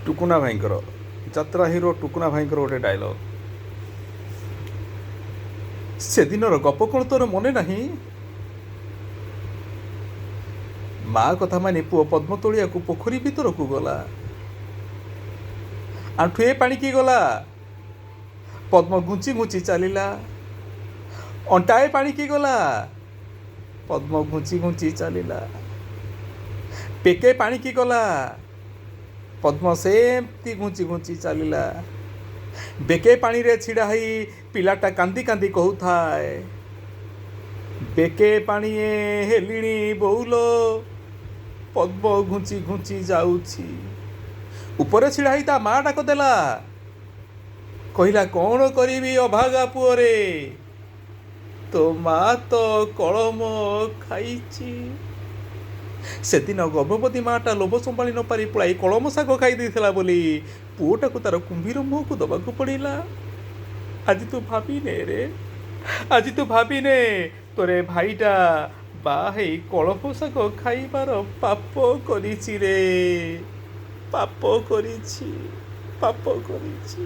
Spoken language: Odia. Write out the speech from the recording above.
ଟୁକୁନା ଭାଇଙ୍କର ଯାତ୍ରା ହିରୋ ଟୁକୁନା ଭାଇଙ୍କର ଗୋଟେ ଡାଇଲଗ। ସେଦିନର ଗପ କ'ଣ ତୋର ମନେ ନାହିଁ? ମା କଥା ମାନି ପୁଅ ପଦ୍ମ ତୋଳିବାକୁ ପୋଖରୀ ଭିତରକୁ ଗଲା। ଆଣ୍ଠୁଏ ପାଣିକି ଗଲା। ପଦ୍ମ ଘୁଞ୍ଚି ଘୁଞ୍ଚି ଚାଲିଲା। ଅଣ୍ଟାଏ ପାଣିକି ଗଲା। ପଦ୍ମ ଘୁଞ୍ଚି ଘୁଞ୍ଚି ଚାଲିଲା। ପେକେ ପାଣିକି ଗଲା। ପଦ୍ମ ସେମିତି ଘୁଞ୍ଚି ଘୁଞ୍ଚି ଚାଲିଲା। ବେକେ ପାଣିରେ ଛିଡ଼ା ହେଇ ପିଲାଟା କାନ୍ଦି କାନ୍ଦି କହୁଥାଏ, ବେକେ ପାଣିଏ ହେଲିଣି ବୋଉଲୋ, ପଦ୍ମ ଘୁଞ୍ଚି ଘୁଞ୍ଚି ଯାଉଛି। ଉପରେ ଛିଡ଼ା ହେଇ ତା ମା ଡାକ ଦେଲା, କହିଲା କ'ଣ କରିବି ଅଭାଗା ପୁଅରେ, ତୋ ମା ତ କଳମ ଖାଇଛି। ସେଦିନ ଗର୍ଭବତୀ ମାଟା ଲୋଭ ସମ୍ଭାଳି ନ ପାରି ପଳାଇ କଳମ ଶାଗ ଖାଇ ଦେଇଥିଲା ବୋଲି ପୁଅଟାକୁ ତାର କୁମ୍ଭୀର ମୁହଁକୁ ଦେବାକୁ ପଡ଼ିଲା। ଆଜି ତୁ ଭାବିନେ ରେ, ଆଜି ତୁ ଭାବିନେ ତୋରେ ଭାଇଟା ବାହା ହେଇ କଳମ ଶାଗ ଖାଇବାର ପାପ କରିଛି ରେ, ପାପ କରିଛି, ପାପ କରିଛି।